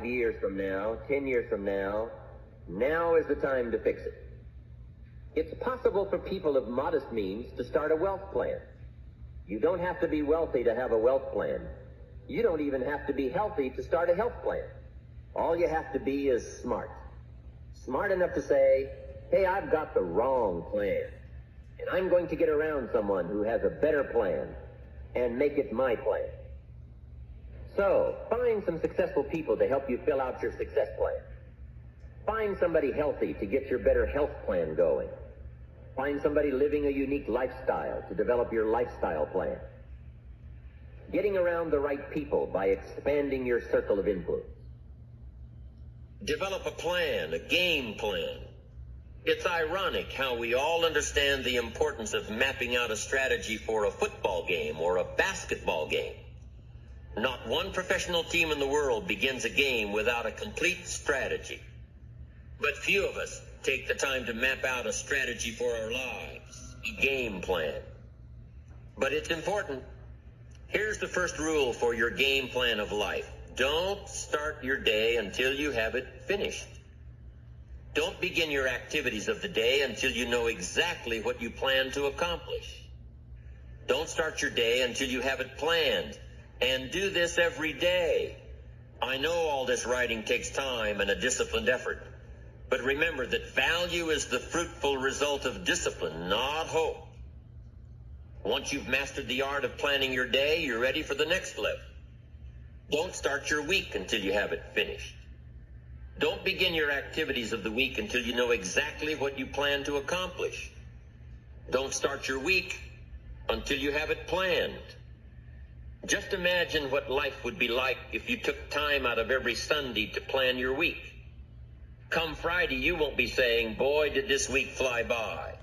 Years from now, 10 years from now, now is the time to fix it. It's possible for people of modest means to start a wealth plan. You don't have to be wealthy to have a wealth plan. You don't even have to be healthy to start a health plan. All you have to be is smart. Smart enough to say, hey, I've got the wrong plan, and I'm going to get around someone who has a better plan and make it my plan. So, find some successful people to help you fill out your success plan. Find somebody healthy to get your better health plan going. Find somebody living a unique lifestyle to develop your lifestyle plan. Getting around the right people by expanding your circle of influence. Develop a plan, a game plan. It's ironic how we all understand the importance of mapping out a strategy for a football game or a basketball game. Not one professional team in the world begins a game without a complete strategy. But few of us take the time to map out a strategy for our lives, a game plan. But it's important. Here's the first rule for your game plan of life. Don't start your day until you have it finished. Don't begin your activities of the day until you know exactly what you plan to accomplish. Don't start your day until you have it planned. And do this every day. I know all this writing takes time and a disciplined effort. But remember that value is the fruitful result of discipline, not hope. Once you've mastered the art of planning your day, you're ready for the next level. Don't start your week until you have it finished. Don't begin your activities of the week until you know exactly what you plan to accomplish. Don't start your week until you have it planned. Just imagine what life would be like if you took time out of every Sunday to plan your week. Come Friday, you won't be saying, boy, did this week fly by.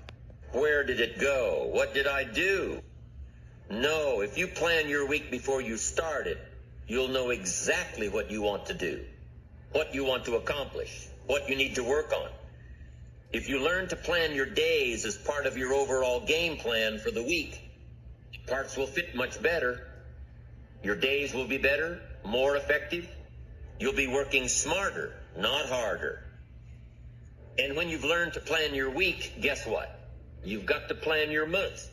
Where did it go? What did I do? No, if you plan your week before you start it, you'll know exactly what you want to do, what you want to accomplish, what you need to work on. If you learn to plan your days as part of your overall game plan for the week, the parts will fit much better. Your days will be better, more effective. You'll be working smarter, not harder. And when you've learned to plan your week, guess what? You've got to plan your month.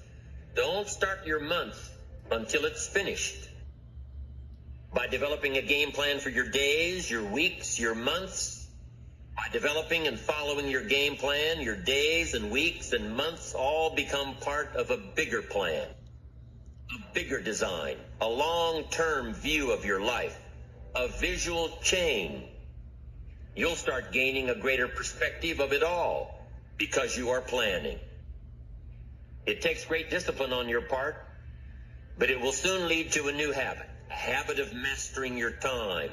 Don't start your month until it's finished. By developing a game plan for your days, your weeks, your months, by developing and following your game plan, your days and weeks and months all become part of a bigger plan. A bigger design, a long-term view of your life, a visual chain. You'll start gaining a greater perspective of it all because you are planning. It takes great discipline on your part, but it will soon lead to a new habit, a habit of mastering your time,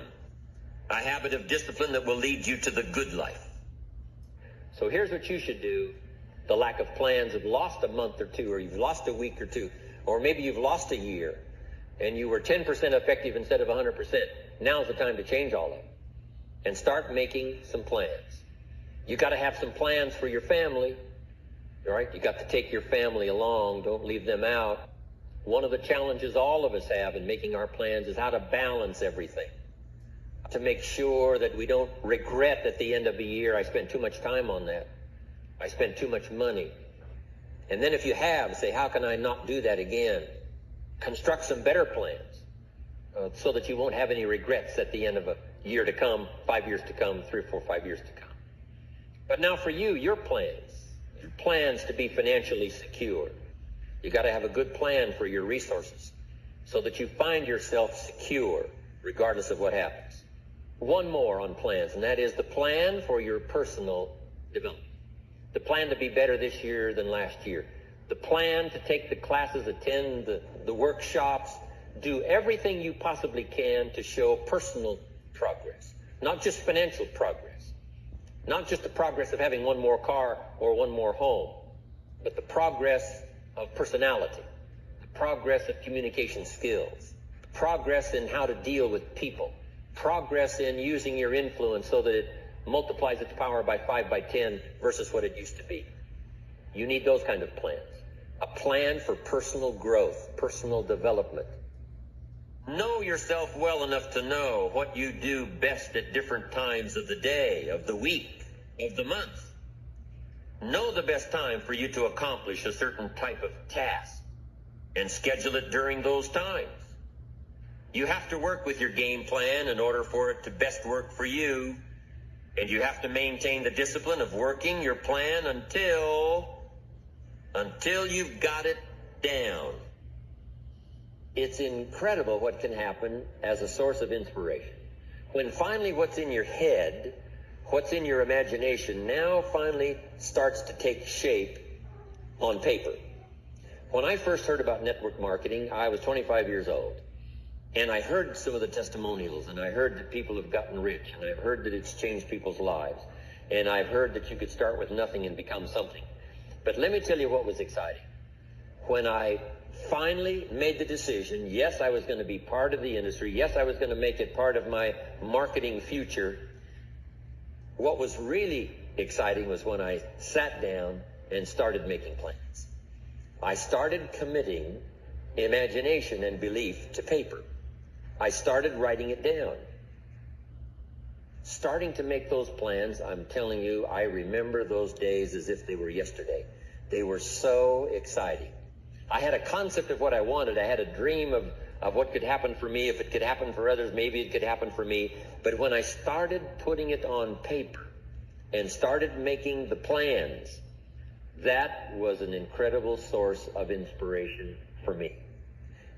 a habit of discipline that will lead you to the good life. So here's what you should do. The lack of plans have lost a month or two, or you've lost a week or two. Or maybe you've lost a year and you were 10% effective instead of 100%. Now's the time to change all that and start making some plans. You got to have some plans for your family. All right? You got to take your family along. Don't leave them out. One of the challenges all of us have in making our plans is how to balance everything. To make sure that we don't regret at the end of the year, I spent too much time on that. I spent too much money. And then if you have, say, how can I not do that again? Construct some better plans so that you won't have any regrets at the end of a year to come, 5 years to come, 3 or 4, 5 years to come. But now for you, your plans to be financially secure. You got to have a good plan for your resources so that you find yourself secure regardless of what happens. One more on plans, and that is the plan for your personal development. The plan to be better this year than last year. The plan to take the classes, attend the workshops, do everything you possibly can to show personal progress. Not just financial progress. Not just the progress of having one more car or one more home, but the progress of personality, the progress of communication skills, progress in how to deal with people, progress in using your influence so that it multiplies its power by 5 by 10 versus what it used to be. You need those kind of plans. A plan for personal growth, personal development. Know yourself well enough to know what you do best at different times of the day, of the week, of the month. Know the best time for you to accomplish a certain type of task and schedule it during those times. You have to work with your game plan in order for it to best work for you, and you have to maintain the discipline of working your plan until you've got it down. It's incredible what can happen as a source of inspiration. When finally what's in your head, what's in your imagination now finally starts to take shape on paper. When I first heard about network marketing, I was 25 years old. And I heard some of the testimonials, and I heard that people have gotten rich, and I've heard that it's changed people's lives. And I've heard that you could start with nothing and become something. But let me tell you what was exciting. When I finally made the decision, yes, I was going to be part of the industry, yes, I was going to make it part of my marketing future, what was really exciting was when I sat down and started making plans. I started committing imagination and belief to paper. I started writing it down. Starting to make those plans, I'm telling you, I remember those days as if they were yesterday. They were so exciting. I had a concept of what I wanted. I had a dream of what could happen for me. If it could happen for others, maybe it could happen for me. But when I started putting it on paper and started making the plans, that was an incredible source of inspiration for me.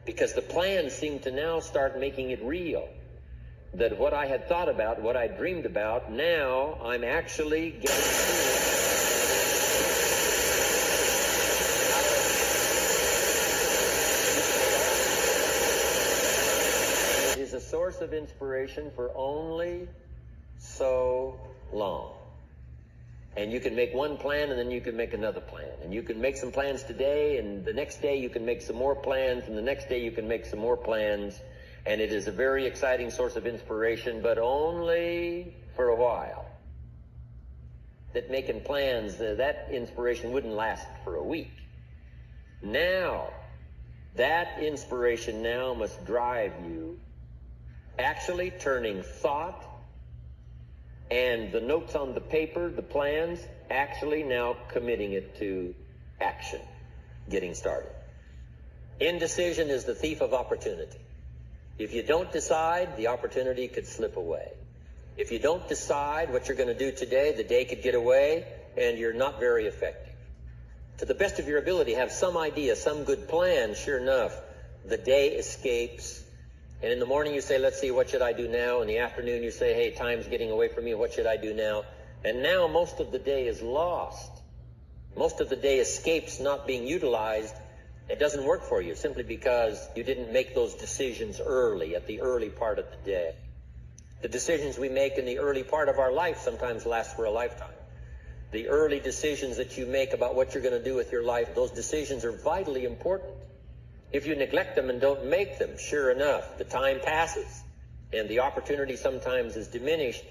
Because the plans seemed to now start making it real. That what I had thought about, what I dreamed about, now I'm actually getting to it. It is a source of inspiration for only so long. And you can make one plan, and then you can make another plan. And you can make some plans today, and the next day you can make some more plans, and the next day you can make some more plans. And it is a very exciting source of inspiration, but only for a while. That making plans, that inspiration wouldn't last for a week. Now, that inspiration now must drive you actually turning thought and the notes on the paper, the plans, actually now committing it to action, getting started. Indecision is the thief of opportunity. If you don't decide, the opportunity could slip away. If you don't decide what you're going to do today, the day could get away, and you're not very effective. To the best of your ability, have some idea, some good plan. Sure enough, the day escapes. And in the morning you say, let's see, what should I do now? In the afternoon you say, hey, time's getting away from me, what should I do now? And now most of the day is lost. Most of the day escapes not being utilized. It doesn't work for you simply because you didn't make those decisions early, at the early part of the day. The decisions we make in the early part of our life sometimes last for a lifetime. The early decisions that you make about what you're going to do with your life, those decisions are vitally important. If you neglect them and don't make them, sure enough, the time passes and the opportunity sometimes is diminished,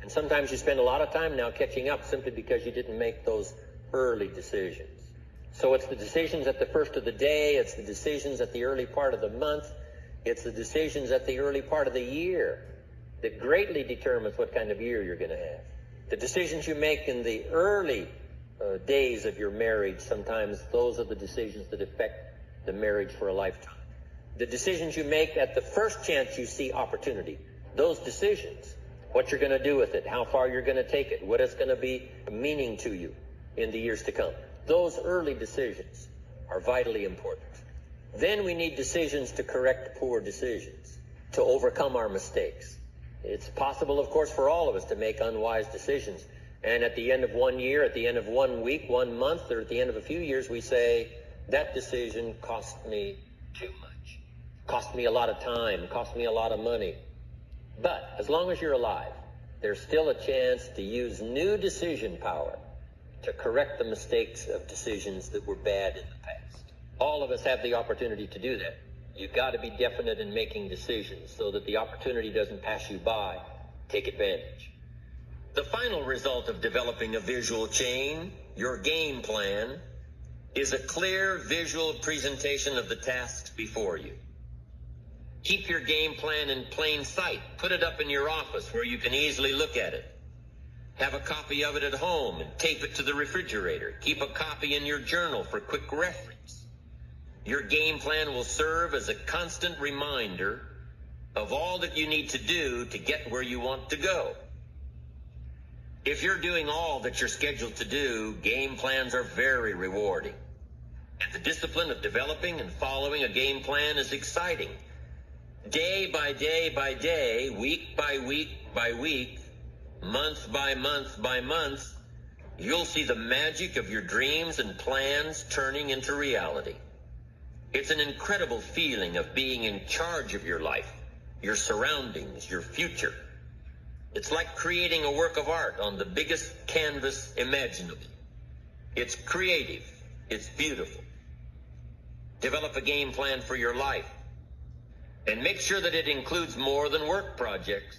and sometimes you spend a lot of time now catching up simply because you didn't make those early decisions. So it's the decisions at the first of the day, it's the decisions at the early part of the month, it's the decisions at the early part of the year that greatly determines what kind of year you're going to have. The decisions you make in the early days of your marriage, sometimes those are the decisions that affect the marriage for a lifetime. The decisions you make at the first chance you see opportunity, those decisions, what you're going to do with it, how far you're going to take it, what it's going to be meaning to you in the years to come. Those early decisions are vitally important. Then we need decisions to correct poor decisions, to overcome our mistakes. It's possible, of course, for all of us to make unwise decisions. And at the end of 1 year, at the end of 1 week, 1 month, or at the end of a few years, we say, that decision cost me too much. Cost me a lot of time, cost me a lot of money. But as long as you're alive, there's still a chance to use new decision power to correct the mistakes of decisions that were bad in the past. All of us have the opportunity to do that. You've got to be definite in making decisions so that the opportunity doesn't pass you by. Take advantage. The final result of developing a visual chain, your game plan, is a clear visual presentation of the tasks before you. Keep your game plan in plain sight. Put it up in your office where you can easily look at it. Have a copy of it at home and tape it to the refrigerator. Keep a copy in your journal for quick reference. Your game plan will serve as a constant reminder of all that you need to do to get where you want to go. If you're doing all that you're scheduled to do, game plans are very rewarding. And the discipline of developing and following a game plan is exciting. Day by day by day, week by week by week, month by month by month, you'll see the magic of your dreams and plans turning into reality. It's an incredible feeling of being in charge of your life, your surroundings, your future. It's like creating a work of art on the biggest canvas imaginable. It's creative. It's beautiful. Develop a game plan for your life. And make sure that it includes more than work projects.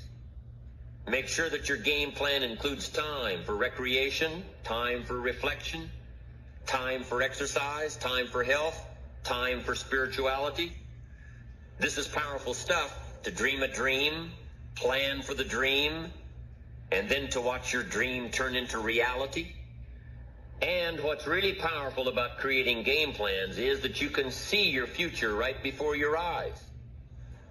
Make sure that your game plan includes time for recreation, time for reflection, time for exercise, time for health, time for spirituality. This is powerful stuff, to dream a dream, plan for the dream, and then to watch your dream turn into reality. And what's really powerful about creating game plans is that you can see your future right before your eyes.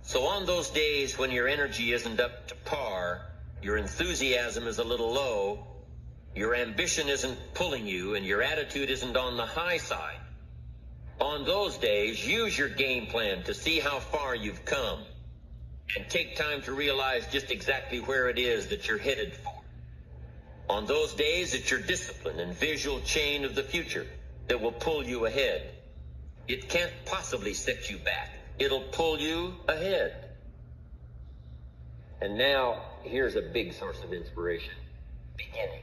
So on those days when your energy isn't up to par, your enthusiasm is a little low, your ambition isn't pulling you, and your attitude isn't on the high side, on those days, use your game plan to see how far you've come and take time to realize just exactly where it is that you're headed for. On those days, it's your discipline and visual chain of the future that will pull you ahead. It can't possibly set you back. It'll pull you ahead. And now, here's a big source of inspiration. Beginning.